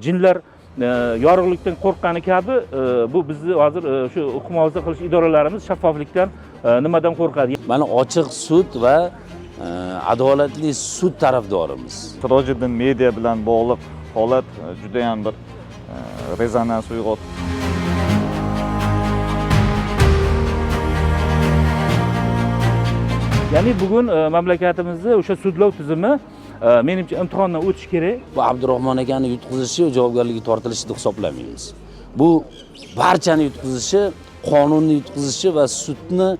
jinlar yorug'likdan qo'rqqani kabi bu bizni hozir shu huquq muhofaza qilish idoralarimiz shaffoflikdan nimadan qo'rqadi? Mana ochiq sud va adolatli sud tarafdorimiz. Sirojiddin media bilan bog'liq holat juda ham bir rezonans uyg'otdi. Ya'ni bugun mamlakatimizda o'sha sudlov tizimi menimcha imtihondan o'tish kerak. Bu Abdurahmon akani yutqizishi javobgarlikka tortilishi deb hisoblamaymiz. Bu barchani yutqizishi, qonunni yutqizishi va sudni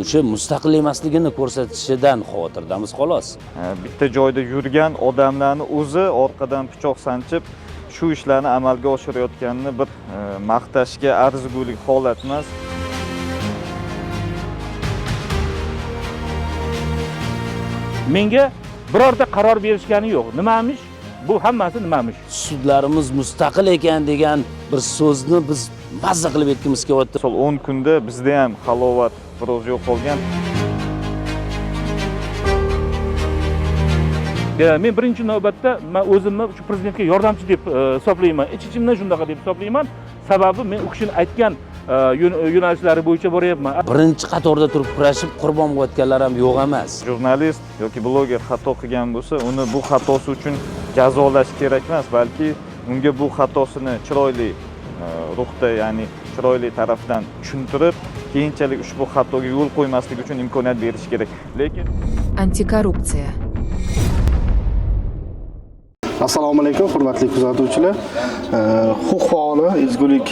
o'sha mustaqil emasligini ko'rsatishidan xavotirdamiz xolos. Bitta joyda yurgan odamlarni o'zi orqadan pichoq sanchib shu ishlarni amalga oshirayotganini bir maqtashga arzigulik holat emas. Menga birorta qaror berishgani yo'q. Nimamish? Bu hammasi nimamish? Sudlarimiz mustaqil ekan degan bir so'zni biz mazza qilib aytgimiz kelyapti. Sol 10 kunda bizda ham halovat biroz yo'qolgan. Men birinchi navbatda men o'zimni shu prezidentga yordamchi deb hisoblayman. Ich-ichimdan shunaqa deb hisoblayman. Sababi men u kishining aytgan yo'nalishlari bo'yicha boryapman. Birinchi qatorda turib kurashib qurbon bo'layotganlar ham yo'q emas. Jurnalist yoki bloger xato qilgan bo'lsa, uni bu xatosi uchun jazolash kerak emas, balki unga bu xatosini chiroyli ruhda, ya'ni chiroyli tarafdan tushuntirib, keyinchalik ushbu xatoga yo'l qo'ymaslik uchun imkoniyat berish kerak. Lekin antikorrupsiya. Assalomu alaykum, hurmatli kuzatuvchilar. Huquq faoli Ezgulik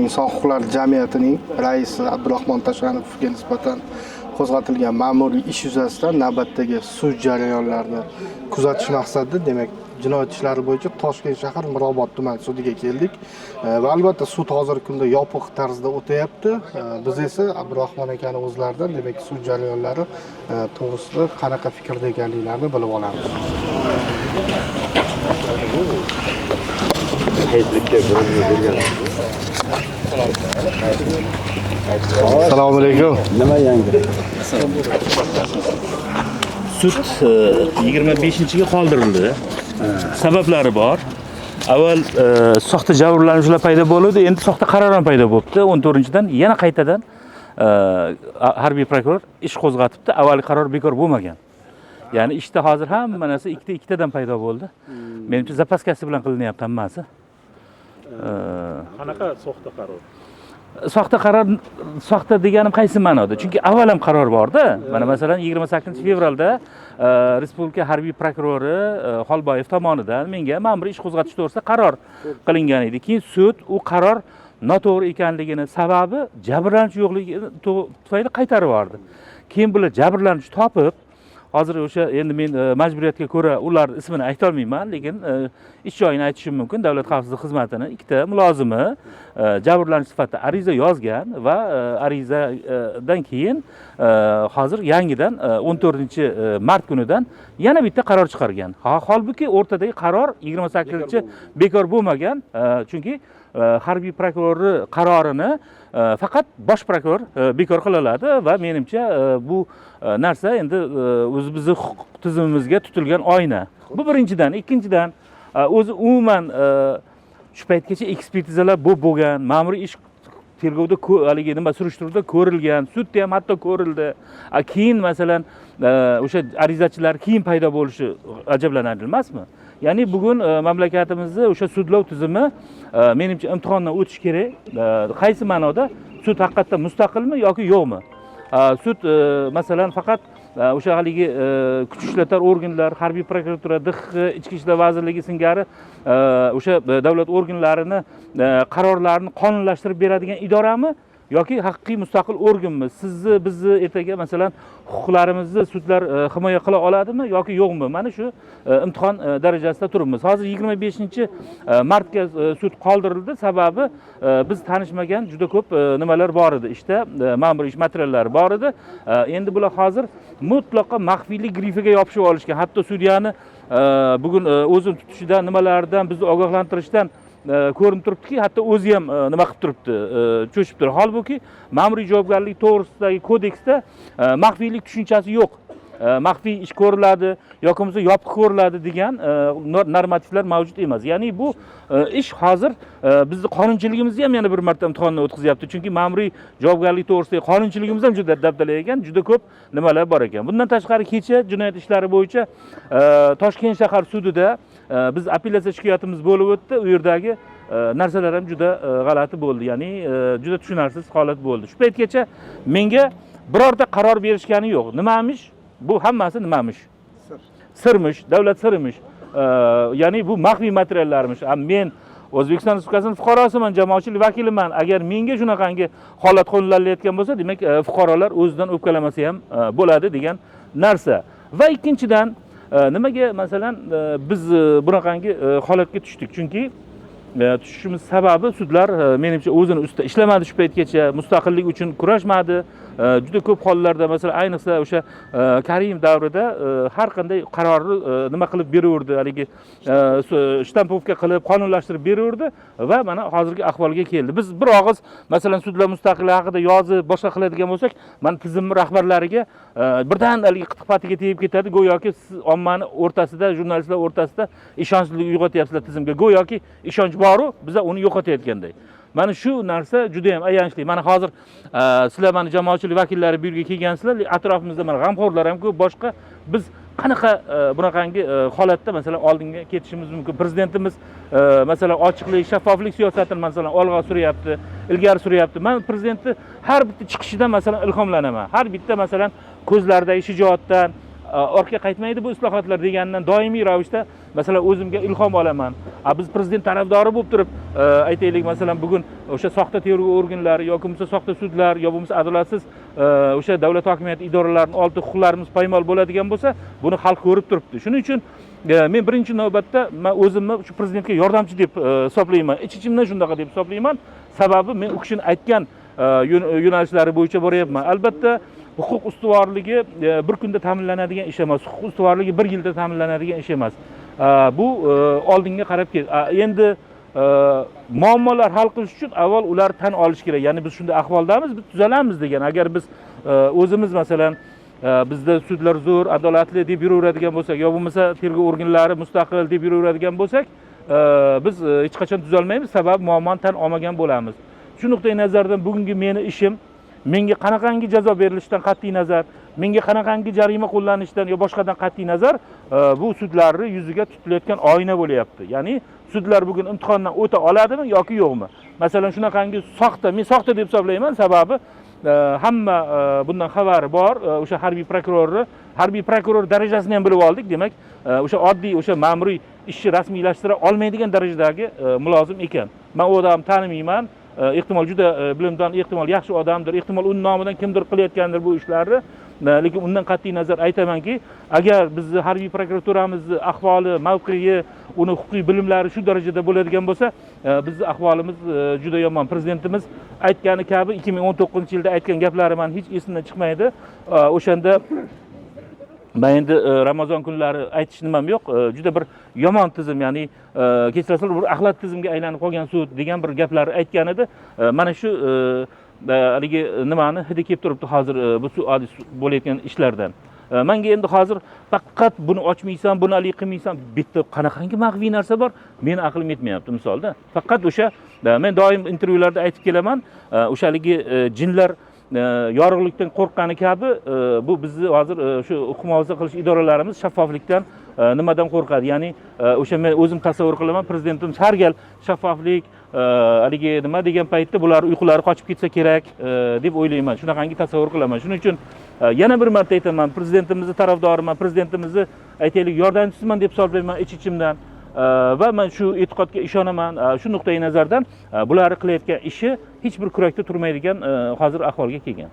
inson huquqlari jamiyatining raisi Abdurahmon Tashanovga nisbatan qo'zg'atilgan ma'muriy ish yuzasidan navbatdagi sud jarayonlarini kuzatish maqsadida, demak, jinoyat ishlari bo'yicha Toshkent shahar Mirobod tuman sudiga keldik. Va albatta sud hozirgi kunda yopiq tarzda o'tayapti. Biz esa Abdurahmon akani o'zlaridan, demak, sud jarayonlari to'g'risida qanaqa fikrda ekanliklarini bilib olamiz. Assalomu alaykum. Nima yangi? Sud 25-ga qoldirildi. Sabablari bor. Avval soxta jabrlanuvchilar paydo bo'ldi, endi soxta qaror ham paydo bo'libdi. 14-dan yana qaytadan harbiy prokuror ish qo'zg'atibdi. Avvalgi qaror bekor bo'lmagan. Ya'ni ishda hozir hamma narsa ikkitadan paydo bo'ldi. Menimcha zapaskasi bilan qilinyapti hammasi. Qanaqa soxta qaror? Soxta qaror, soxta deganim qaysi ma'noda? Chunki avval ham qaror bor-da. Mana masalan 28-fevralda Respublika harbiy prokurori Xolboyev tomonidan menga ma'muriy ish qo'zg'atish to'g'risida qaror qilingan edi. Keyin sud u qaror noto'g'ri ekanligini, sababi jabrlanuvchi yo'qligi tufayli qaytarib yubordi. Keyin bular jabrlanuvchi topib, hozir o'sha endi men majburiyatga ko'ra ular ismini ayta olmayman, lekin ish joyini aytishim mumkin. Davlat xavfsizlik xizmatining ikkita mulozimi jabrlanuvchi sifatida ariza yozgan va arizadan keyin hozir yangidan 14-mart kunidan yana bitta qaror chiqargan. Holbuki o'rtadagi qaror 28-bekor bo'lmagan, chunki harbiy prokurori qarorini faqat bosh prokuror bekor qila oladi va menimcha bu narsa endi o'zi bizning huquq tizimimizga tutilgan oyna. Bu birinchidan, ikkinchidan o'zi umuman shu paytgacha ekspertizalar bo'lgan, ma'muriy ish tergovda haligi nima surishtiruvda ko'rilgan, sudda ham hatto ko'rildi. Keyin masalan o'sha arizachilar keyin paydo bo'lishi ajablanarli emasmi? Ya'ni bugun mamlakatimizda o'sha sudlov tizimi menimcha imtihondan o'tish kerak. Qaysi ma'noda? Sud haqiqatdan mustaqilmi yoki yo'qmi? Sud masalan faqat o'sha haligi kuch ishlatar organlar, harbiy prokuratura, DXX, Ichki ishlar vazirligi singari o'sha davlat organlarini qarorlarini qonunlashtirib beradigan idorami yoki haqiqiy mustaqil organmi? Sizni, bizni ertaga masalan huquqlarimizni sudlar himoya qila oladimi yoki yo'qmi? Mana shu imtihon darajasida turibmiz. Hozir 25-martga sud qoldirildi. Sababi biz tanishmagan juda ko'p nimalar bor edi. Ishda ma'muriy ish materiallari bor edi. Endi bular hozir mutlaqo maxfiylik grifiga yopishib olishgan. Hatto sudyani bugun o'zini tutishidan, nimalardan bizni ogohlantirishdan ko'rinib turibdiki, hatto o'zi ham nima qilib turibdi, cho'chib turibdi. Holbuki ma'muriy javobgarlik to'g'risidagi kodeksda maxfiylik tushunchasi yo'q. maxfiy ish ko'riladi yoki bo'lmasa yopiq ko'riladi degan normativlar mavjud emas. Ya'ni bu ish hozir bizni qonunchiligimizni ham yana bir marta imtihondan o'tkazayapti. Chunki ma'muriy javobgarlik to'g'risidagi qonunchiligimiz ham juda dabdala ekan, juda ko'p nimalar bor ekan. Bundan tashqari kecha jinoyat ishlari bo'yicha Toshkent shahar sudida biz apellyatsiya shikoyatimiz bo'lib o'tdi. U yerdagi narsalar ham juda g'alati bo'ldi. Ya'ni juda tushunarsiz holat bo'ldi. Shu paytgacha menga birorta qaror berishgani yo'q. Nimamish? Bu hammasi nimamish? Sirmish, davlat sirimish. Ya'ni bu maxfiy materiallarmish. Men O'zbekiston Respublikasining fuqarosiman, jamoatchilik vakiliman. Agar menga shunaqangi holat qo'llanayotgan bo'lsa, demak fuqarolar o'zidan o'pkalamasa ham bo'ladi degan narsa. Va ikkinchidan nimaga masalan biz bunaqangi holatga tushdik? Chunki tushishimiz sababi sudlar menimcha o'zini ustida ishlamadi shu paytgacha, mustaqillik uchun kurashmadi. Juda ko'p hollarda masalan ayniqsa o'sha Karimov davrida har qanday qarorni nima qilib beraverdi, haligi shtampovka qilib qonunlashtirib beraverdi va mana hozirgi ahvolga keldi. Biz bir og'iz masalan sudlar mustaqilligi haqida yozib boshqa qiladigan bo'lsak, mana tizim rahbarlariga birdan haligi qitiq-patiga tegib ketadi, go'yoki siz ommani o'rtasida, jurnalistlar o'rtasida ishonchsizlik uyg'otyapsizlar tizimga, go'yoki ishonch boru, biz uni yo'qotayotganday. Mana shu narsa juda ham ayanchli. Mana hozir sizlar mana jamoatchilik vakillari bu yerga kelgansizlar, atrofimizda mana g'amxo'rlar ham ko'p, boshqa biz qanaqa bunaqangi holatda masalan oldinga ketishimiz mumkin? Prezidentimiz masalan ochiqlik, shaffoflik siyosatini masalan olg'a suryapti, ilgari suryapti. Men prezidentni har bitta chiqishidan masalan ilhomlanaman. Har bitta masalan ko'zlaridagi shijoatdan orqaga qaytmaydi bu islohotlar degandan doimiy ravishda masalan o'zimga ilhom olaman. Biz prezident tarafdori bo'lib turib, aytaylik masalan bugun o'sha soxta tergov organlari yoki bo'lmasa soxta sudlar yoki bo'lmasa adolatsiz o'sha davlat hokimiyati idoralarining oldi huquqlarimiz poymol bo'ladigan bo'lsa, buni xalq ko'rib turibdi. Shuning uchun men birinchi navbatda men o'zimni shu prezidentga yordamchi deb hisoblayman. Ich-ichimdan shunaqa deb hisoblayman. Sababi men u kishining aytgan yo'nalishlari bo'yicha boryapman. Albatta huquq ustuvorligi bir kunda ta'minlanadigan ish emas. Huquq ustuvorligi bir yilda ta'minlanadigan ish emas. Bu oldinga qarab endi muammolar hal qilish uchun avval ular tan olish kerak. Ya'ni biz shunday ahvoldamiz, biz tuzalamiz degan. Agar biz o'zimiz masalan bizda sudlar zo'r, adolatli deb yuraveradigan bo'lsak, yo bo'lmasa tergov organlari mustaqil deb yuraveradigan bo'lsak, biz hech qachon tuzalmaymiz. Sababi muammoni tan olmagan bo'lamiz. Shu nuqtai nazardan bugungi meni ishim menga qanaqangi jazo berilishidan qat'iy nazar, menga qanaqangi jarima qo'llanishidan yo boshqadan qat'iy nazar bu sudlarning yuziga tutilayotgan oyna bo'lyapti. Ya'ni sudlar bugun imtihondan o'ta oladimi yoki yo'qmi? Masalan shunaqangi soxta, men soxta deb hisoblayman, sababi hamma bundan xabari bor. O'sha harbiy prokuror darajasini ham bilib oldik. Demak, o'sha oddiy o'sha ma'muriy ishni rasmiylashtira olmaydigan darajadagi mulozim ekan. Men u odamni tanimayman. Ehtimol juda bilimdon, ehtimol yaxshi odamdir, ehtimol uning nomidan kimdir qilayotgandir bu ishlarni. Lekin undan qat'iy nazar aytamanki, agar bizni harbiy prokuraturamizni ahvoli, mavqei, uni huquqiy bilimlari shu darajada bo'ladigan bo'lsa, bizning ahvolimiz juda yomon. Prezidentimiz aytgani kabi 2019-yilda aytgan gaplari men hech esimdan chiqmaydi. O'shanda men endi Ramazon kunlari aytish nimam yo'q. Juda bir yomon tizim, ya'ni kechirasizlar, bir axlat tizimga aylanib qolgan sud degan bir gaplar aytgan edi. Mana shu haligi nimani hidi kelib turibdi hozir bu bo'layotgan ishlardan. Menga endi hozir faqat buni ochmaysan, buni haligi qilmaysan, bitta qanaqangi maxfiy narsa bor, meni aqlim yetmayapti misolda. Faqat o'sha men doim intervyularda aytib kelaman, o'sha haligi jinlar yorug'likdan qo'rqqani kabi bu bizni hozir shu huquq muhofaza qilish idoralarimiz shaffoflikdan nimadan qo'rqadi? Ya'ni o'sha men o'zim tasavvur qilaman, prezidentimiz har gal shaffoflik haligi nima degan paytda bular uyqulari qochib ketsa kerak deb o'ylayman. Shunaqangi tasavvur qilaman. Shuning uchun yana bir marta aytaman, prezidentimizni tarafdoriman, prezidentimizni aytaylik yordamchisiman deb hisoblayman ich-ichimdan. Va men shu e'tiqodga ishonaman. Shu nuqtai nazardan bular qilayotgan ishi hech bir kurakda turmaydigan hozir ahvolga kelgan.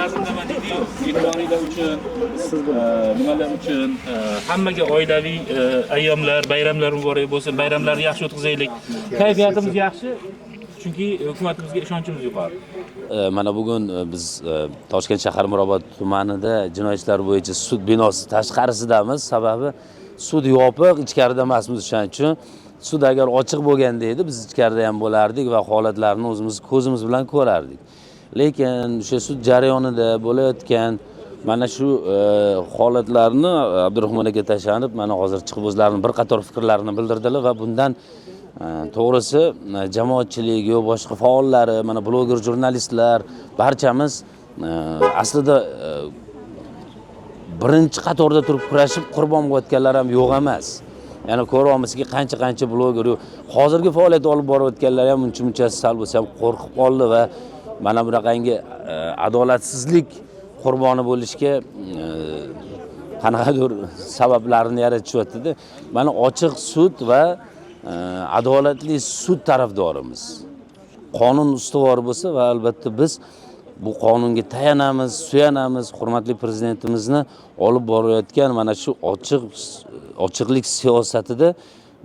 Assalomu e'tiboringlar uchun, nimalar uchun hammaga oilaviy ayyomlar, bayramlar muborak bo'lsin. Bayramlarni yaxshi o'tkazaylik. Kayfiyatimiz yaxshi, chunki hukumatimizga ishonchimiz yuqori. Mana bugun biz Toshkent shahar Mirobod tumanida jinoyat ishlari bo'yicha sud binosi tashqarisidamiz. Sababi sud yopiq, ichkarida emasmiz, o'shaning uchun sud agar ochiq bo'lganda edi, biz ichkarida ham bo'lardik va holatlarni o'zimiz ko'zimiz bilan ko'rardik. Lekin o'sha sud jarayonida bo'layotgan mana shu holatlarni Abdurahmon aka tashlanib, mana hozir chiqib o'zlarining bir qator fikrlarini bildirdilar va bundan to'g'risi jamoatchilik yo boshqa faollari, mana bloger, jurnalistlar barchamiz aslida birinchi qatorda turib kurashib qurbon bo'layotganlar ham yo'q emas. Ya'ni ko'ryapmizki, qancha bloger, hozirgi faoliyat olib borayotganlar ham uncha-munchasi sal bo'lsa ham qo'rqib qoldi va mana bunaqangi adolatsizlik qurboni bo'lishga qanaqadir sabablarni yaratishyapti-da. Mana ochiq sud va adolatli sud tarafdorimiz. Qonun ustuvor bo'lsa va albatta biz bu qonunga tayanamiz, suyanamiz. Hurmatli prezidentimizni olib borayotgan mana shu ochiqlik siyosatida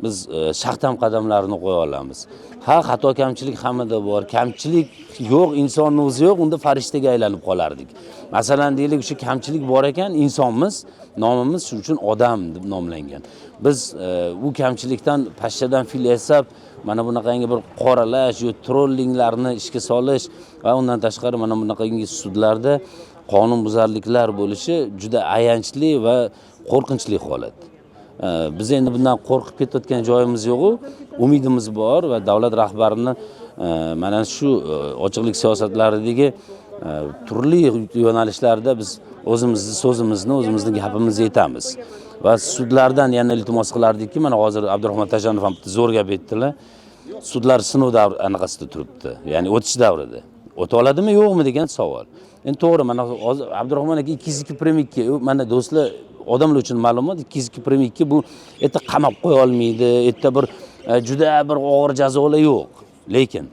biz shaxtam qadamlarini qo'ya olamiz. Ha, xato kamchilik hammada bor. Kamchilik yo'q, insonning o'zi yo'q, unda farishtaga aylanib qolardik. Masalan, deylik, shu kamchilik bor ekan, insonmiz, nomimiz shuning uchun odam deb nomlangan. Biz bu kamchilikdan pashshadan fil yasab, mana bunaqangi bir qoralash, yo trollinglarni ishga solish va undan tashqari mana bunaqangi sudlarda qonunbuzarliklar bo'lishi juda ayanchli va qo'rqinchli holat. Biz endi bundan qo'rqib ketayotgan joyimiz yo'q-ku, umidimiz bor va davlat rahbarini mana shu ochiqlik siyosatlaridagi turli yo'nalishlarda biz o'zimizning so'zimizni, o'zimizning gapimizni aytamiz. Va sudlardan yana iltimos qilardikki, mana hozir Abdurahmon Tashanov ham zo'r gap aytdilar. Sudlar sinov davri anaqasida turibdi, ya'ni o'tish davrida. O'ta oladimi, yo'qmi degan savol. Endi to'g'ri, mana hozir Abdurahmon aka 202 mana do'stlar, odamlar uchun ma'lumot, 202 bu erta qamab qo'ya olmaydi, erta bir juda bir og'ir jazolar yo'q. Lekin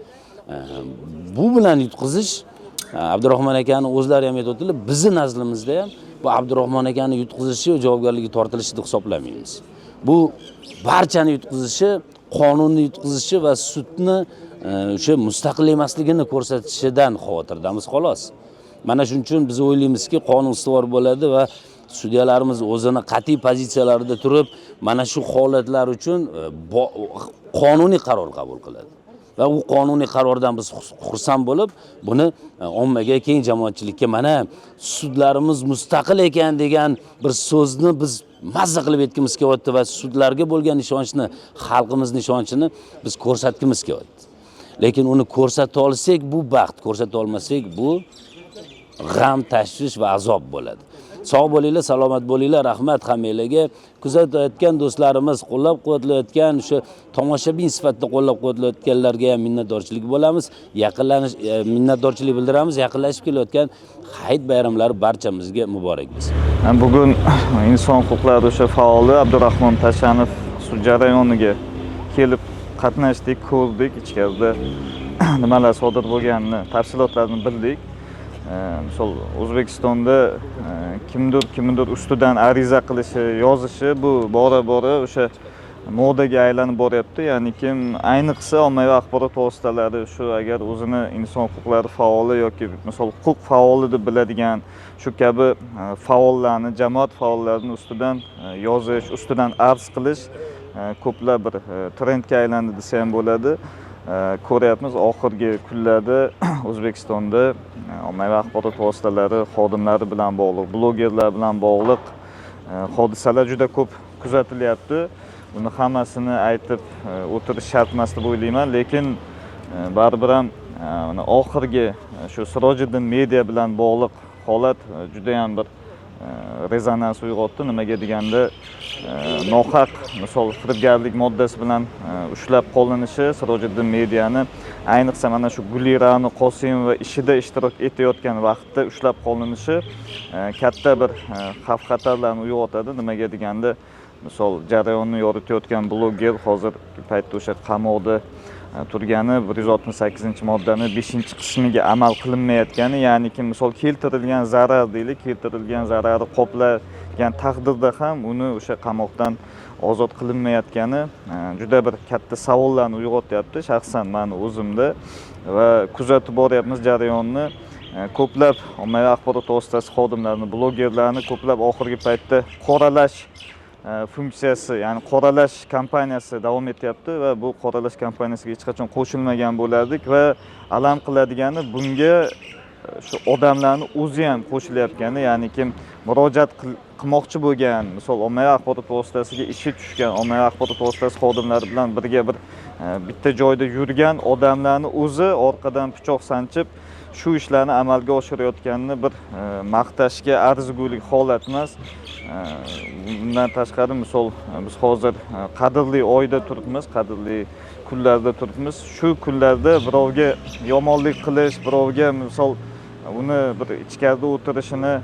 bu bilan yutqizish Abdurahmon akani o'zlari ham aytdilar, bizning nazlimizda ham bu Abdurahmon akani yutqizishi va javobgarligi tortilishi deb hisoblamaymiz. Bu barchani yutqizishi, qonunni yutqizishi va sudni o'sha mustaqil emasligini ko'rsatishidan xavotirdamiz xolos. Mana shuning uchun biz o'ylaymizki, qonun ustuvor bo'ladi va sudyalarimiz o'zini qat'iy pozitsiyalarida turib, mana shu holatlar uchun qonuniy qaror qabul qiladi. Va u qonuniy qarordan biz xursand bo'lib, buni ommaga, keng jamoatchilikka mana sudlarimiz mustaqil ekan degan bir so'zni biz mazza qilib aytgimiz kelyapti va sudlarga bo'lgan ishonchni, xalqimizning ishonchini biz ko'rsatgimiz kelyapti. Lekin uni ko'rsata olsak bu baxt, ko'rsata olmasak bu g'am, tashvish va azob bo'ladi. Sog' bo'linglar, salomat bo'linglar. Rahmat hammanglarga. Kuzatayotgan do'stlarimiz, qo'llab-quvvatlayotgan, o'sha tomoshabin sifatida qo'llab-quvvatlayotganlarga ham minnatdorchilik bo'lamiz. Minnatdorchilik bildiramiz. Yaqinlashib kelayotgan hayit bayramlari barchamizga muborak bo'lsin. Bugun inson huquqlari o'sha faoli Abdurahmon Tashanov sud jarayoniga kelib qatnashdik, ko'rdik, ichkarida nimalar sodir bo'lganini, tafsilotlarini bildik. Misol O'zbekistonda kimdir ustidan ariza qilishi, yozishi bu bora o'sha modaga aylanib boryapti. Ya'ni kim ayniqsa ommaviy axborot vositalari shu agar o'zini inson huquqlari faoli yoki misol huquq faoli deb biladigan shu kabi faollarni, jamoat faollarini ustidan yozish, ustidan arz qilish ko'plab bir trendga aylandi desa ham bo'ladi. Ko'ryapmiz, oxirgi kunlarda O'zbekistonda ommaviy axborot vositalari xodimlari bilan bog'liq, blogerlar bilan bog'liq hodisalar juda ko'p kuzatilyapti. Buni hammasini aytib o'tirish shart emas deb o'ylayman, lekin baribir ham oxirgi shu Sirojiddin media bilan bog'liq holat juda ham bir rezonans uyg'otdi. Nimaga deganda nohaq misol firibgarlik moddasi bilan ushlab qolinishi Sirojiddin mediani ayniqsa mana shu Gulirani Qosimova ishida ishtirok etayotgan vaqtda ushlab qolinishi katta bir xavf-xatarlarni uyg'otadi. Nimaga deganda misol jarayonni yoritayotgan bloger hozirgi paytda o'sha qamoqda turgani 168-moddani 5-qismiga amal qilinmayotgani, ya'ni ki misol keltirilgan zarar deylik, keltirilgan zararni qoplagan taqdirda ham uni o'sha qamoqdan ozod qilinmayotgani juda bir katta savollarni uyg'otyapti. Shaxsan meni o'zimda va kuzatib boryapmiz jarayonni. Ko'plab ommaviy axborot vositasi xodimlarini, blogerlarni ko'plab oxirgi paytda qoralash funksiyasi, ya'ni qoralash kampaniyasi davom etyapti va bu qoralash kampaniyasiga hech qachon qo'shilmagan bo'lardik va alam qiladigani bunga shu odamlarni o'zi ham qo'shilayotgani, ya'ni kim murojaat qilmoqchi bo'lgan, misol ommaviy axborot vositasiga ishi tushgan, ommaviy axborot vositasi xodimlari bilan birga bitta joyda yurgan odamlarni o'zi orqadan pichoq sanchib shu ishlarni amalga oshirayotganini bir maqtashga arzigulik holat emas. Bundan tashqari misol biz hozir qadrli oyda turibmiz, qadrli kunlarda turibmiz. Shu kunlarda birovga yomonlik qilish, birovga misol uni bir ichkarida o'tirishini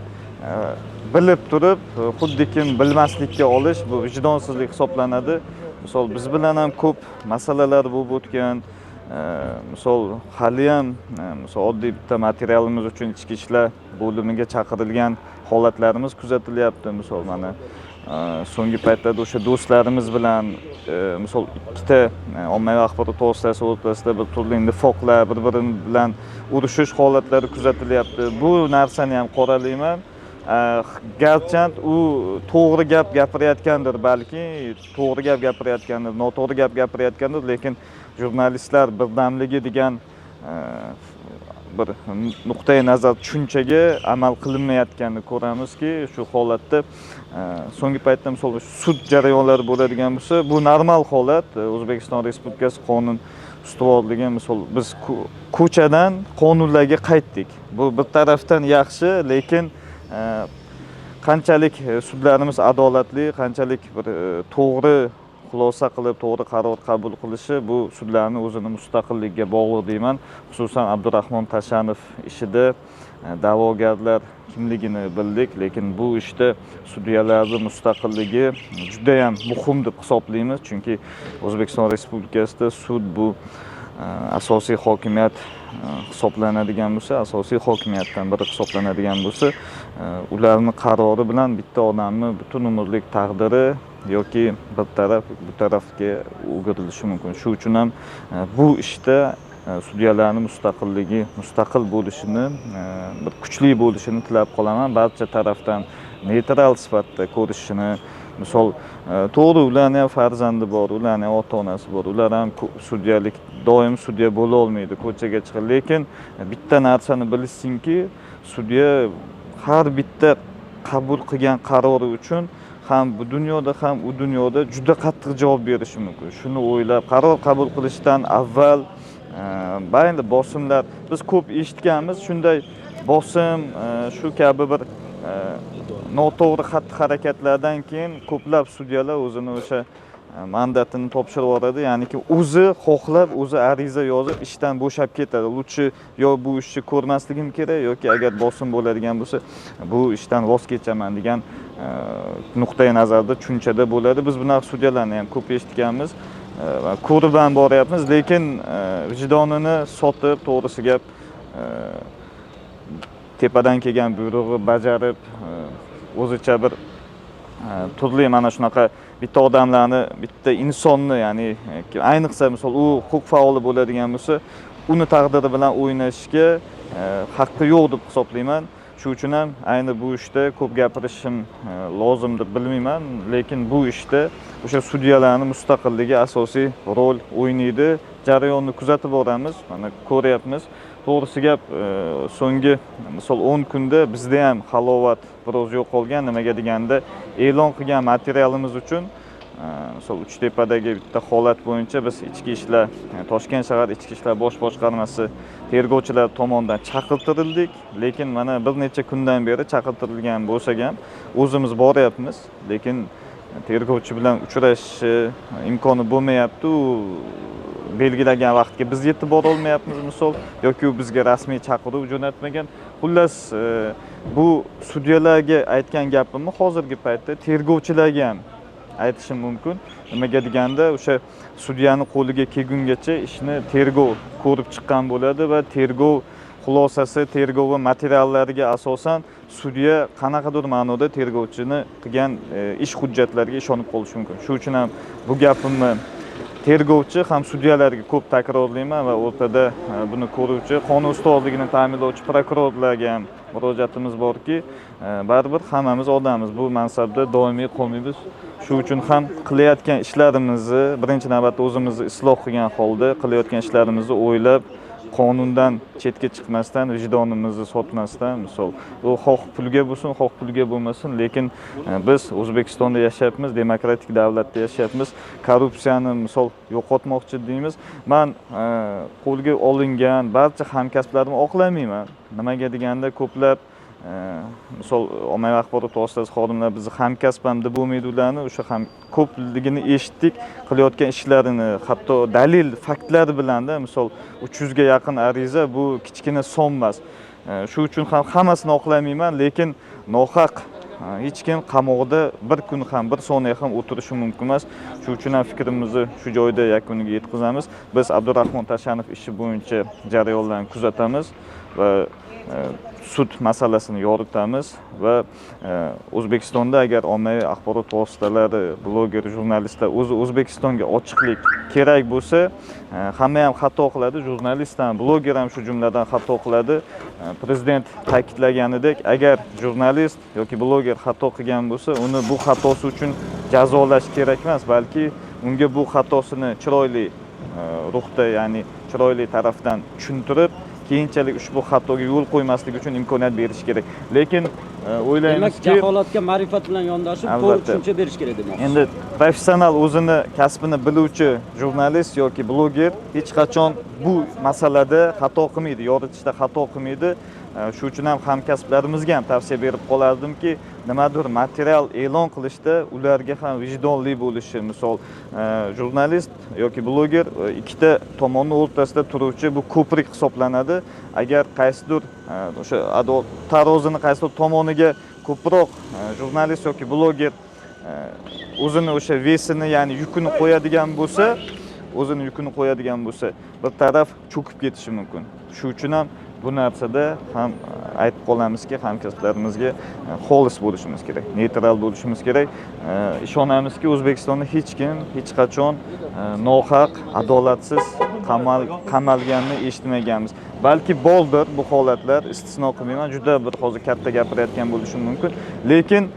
bilib turib, xuddikin bilmaslikka olish bu vijdonsizlik hisoblanadi. Misol biz bilan ham ko'p masalalar bo'lib o'tgan. Misol hali ham misol oddiy bitta materialimiz uchun ichki ishlar bo'limiga chaqirilgan holatlarimiz kuzatilyapti. Misol mana so'nggi paytlarda o'sha do'stlarimiz bilan misol ikkita ommaviy axborot vositasi o'rtasida bir turli nifoqlar, bir-biri bilan urushish holatlari kuzatilyapti. Bu narsani ham qoralayman. Garchant u to'g'ri gap gapirayotgandir, balki to'g'ri gap gapirayotgandir, noto'g'ri gap gapirayotgandir, lekin jurnalistlar birdamligi degan bir nuqtai nazar tushunchaga amal qilinmayotganini ko'ramizki, shu holatda so'nggi paytda misol sud jarayonlari bo'ladigan bo'lsa, bu normal holat. O'zbekiston Respublikasi qonun ustuvorligi, misol biz ko'chadan qonunlarga qaytdik. Bu bir tarafdan yaxshi, lekin qanchalik sudlarimiz adolatli, qanchalik bir to'g'ri xulosa qilib, to'g'ri qaror qabul qilishi bu sudlarning o'zini mustaqilligiga bog'liq deyman. Xususan Abdurahmon Tashanov ishida da'vogarlar kimligini bildik, lekin bu ishda sudyalarning mustaqilligi juda ham muhim deb hisoblaymiz, chunki O'zbekiston Respublikasida sud bu asosiy hokimiyat hisoblanadigan bo'lsa, asosiy hokimiyatdan biri hisoblanadigan bo'lsa, ularning qarori bilan bitta odamning butun umrlik taqdiri yoki bir taraf bu tarafga o'girilishi mumkin. Shu uchun ham bu ishda sudyalarning mustaqilligi, mustaqil bo'lishini, bir kuchli bo'lishini tilab qolaman. Barcha tarafdan neytral sifatda ko'rishini. Misol to'g'ri, ularning ham farzandi bor, ularning ham ota-onasi bor. Ular ham sudyalik doim sudya bo'la olmaydi, ko'chaga chiqadi. Lekin bitta narsani bilsinki, sudya har bitta qabul qilgan qarori uchun ham bu dunyoda ham u dunyoda juda qattiq javob berishi mumkin. Shuni o'ylab, qaror qabul qilishdan avval mayli bosimlar biz ko'p eshitganmiz, shunday bosim, shu kabi bir noto'g'ri xatti-harakatlardan keyin ko'plab sudyalar o'zini o'sha mandatini topshirib yuboradi. Ya'niki o'zi xohlab, o'zi ariza yozib ishdan bo'shab ketadi. Lutchi yo bu ishni ko'rmasligim kerak yoki agar bosim bo'ladigan bo'lsa, bu ishdan voz kechaman degan nuqtai nazarda tushunchada bo'ladi. Biz bunaqa sudyalarni ham ko'p eshitganmiz. Ko'rib ham boryapmiz, lekin vijdonini sotib, to'g'risi gap tepadan kelgan buyrug'i bajarib, o'zicha bir turli mana shunaqa bitta odamlarni, bitta insonni, ya'ni ayniqsa misol u huquq faoli bo'ladigan bo'lsa, uni taqdiri bilan o'ynashga haqqi yo'q deb hisoblayman. Shu uchun ham ayni bu ishda ko'p gapirishim lozim deb bilmayman, lekin bu ishda o'sha sudyalarning mustaqilligi asosiy rol o'ynaydi. Jarayonni kuzatib boramiz, mana ko'ryapmiz. To'g'risi gap, so'nggi misol 10 kunda bizda ham halovat biroz yo'qolgan. Nimaga deganda, e'lon qilgan materialimiz uchun misol Uchtepadagi bitta holat bo'yicha biz ichki ishlar, Toshkent shahar ichki ishlar bosh boshqarmasi tergovchilar tomonidan chaqirtirildik, lekin mana bir necha kundan beri chaqirtirilgan bo'lsak ham o'zimiz boryapmiz, lekin tergovchi bilan uchrashish imkoni bo'lmayapti. Belgilagan vaqtga biz yetib bora olmayapmiz misol, yoki u bizga rasmiy chaqiruv jo'natmagan. Xullas, bu sudyalarga aytgan gapimni hozirgi paytda tergovchilarga ham aytishim mumkin. Nimaga deganda, o'sha sudyaning qo'liga kelgungacha ishni tergov ko'rib chiqqan bo'ladi va tergov xulosasi, tergov materiallariga asosan sudya qanaqadir ma'noda tergovchini qilgan ish hujjatlariga ishonib qolishi mumkin. Shu uchun ham bu gapimni tergovchi ham sudyalarga ko'p takrorlayman va o'rtada buni ko'ruvchi qonun ustuvorligini ta'minlovchi prokurorlarga ham murojaatimiz borki, baribir hammamiz odammiz, bu mansabda doimiy qolmaymiz. Shu uchun ham qilayotgan ishlarimizni birinchi navbatda o'zimizni isloh qilgan holda qilayotgan ishlarimizni o'ylab, qonundan chetga chiqmasdan, vijdonimizni sotmasdan, misol u xoh pulga bo'lsin, xoh pulga bo'lmasin, lekin biz O'zbekistonda yashayapmiz, demokratik davlatda yashayapmiz. Korrupsiyani misol yo'qotmoqchi deymiz. Men qo'lga olingan barcha hamkasblarimni oqlamayman. Nimaga deganda ko'plab misol ommaviy axborot vositasi xodimlar bizni hamkasb ham deb bo'lmaydi ularni, o'sha ham ko'pligini eshitdik, qilayotgan ishlarini, hatto dalil, faktlar bilanda, misol 300 ga yaqin ariza bu kichkina son emas. Shu uchun ham hammasini oqlamayman, lekin nohaq hech kim qamoqda bir kun ham, bir soniya ham o'tirishi mumkin emas. Shu uchun ham fikrimizni shu joyda yakuniga yetkazamiz. Biz Abdurahmon Tashanov ishi bo'yicha jarayonlarni kuzatamiz va sud masalasini yoritamiz va O'zbekistonda agar ommaviy axborot vositalari, bloger, jurnalistlar o'zi O'zbekistonga ochiqlik kerak bo'lsa, hamma ham xato qiladi, jurnalist ham, bloger ham shu jumladan xato qiladi. Prezident ta'kidlaganidek, agar jurnalist yoki bloger xato qilgan bo'lsa, uni bu xatosi uchun jazolash kerak emas, balki unga bu xatosini chiroyli ruhda, ya'ni chiroyli tarafdan tushuntirib, keyinchalik ushbu xatoga yo'l qo'ymaslik uchun imkoniyat berish kerak. Lekin o'ylaymizki, jaholatga ma'rifat bilan yondashib, to'g'ri tushuncha berish kerak demoqchi. Endi professional o'zini kasbini biluvchi jurnalist yoki bloger hech qachon bu masalada xato qilmaydi, yoritishda xato qilmaydi. Shu uchun ham hamkasblarimizga ham tavsiya berib qolardimki, nimadir material e'lon qilishda ularga ham vijdonli bo'lishi, misol jurnalist yoki bloger ikkita tomonning o'rtasida turuvchi bu ko'prik hisoblanadi. Agar qaysidir o'sha tarozini qaysidir tomoniga ko'proq jurnalist yoki bloger o'zini o'sha vesini, ya'ni yukini qo'yadigan bo'lsa, bir taraf cho'kib ketishi mumkin. Shu uchun ham bu narsada ham aytib qolamizki, hamkasblarimizga xolis bo'lishimiz kerak, neytral bo'lishimiz kerak. Ishonamizki, O'zbekistonda hech kim hech qachon nohaq, adolatsiz qamalganini eshitmaganmiz. Balki bo'ldir bu holatlar, istisno qilmayman, juda bir hozir katta gapirayotgan bo'lishim mumkin, lekin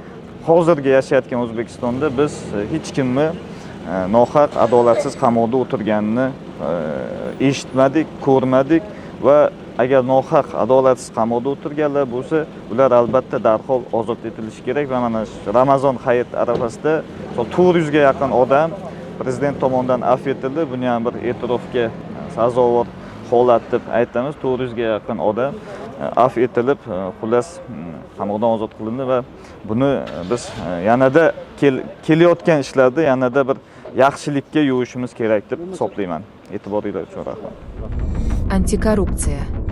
hozirgi yashayotgan O'zbekistonda biz hech kimni nohaq, adolatsiz qamoqda o'tirganini eshitmadik, ko'rmadik va agar nohaq, adolatsiz qamoqda o'tirganlar bo'lsa, ular albatta darhol ozod etilishi kerak va mana Ramazon hayit arafasida 400 ga yaqin odam prezident tomonidan afv etildi. Buni ham bir e'tirofga sazovor holat deb aytamiz. 400 ga yaqin odam afv etilib, xullas qamoqdan ozod qilindi va buni biz yanada kelayotgan ishlarda yanada bir yaxshilikka yo'yishimiz kerak deb hisoblayman. E'tiboringlar uchun rahmat. Антикоррупция.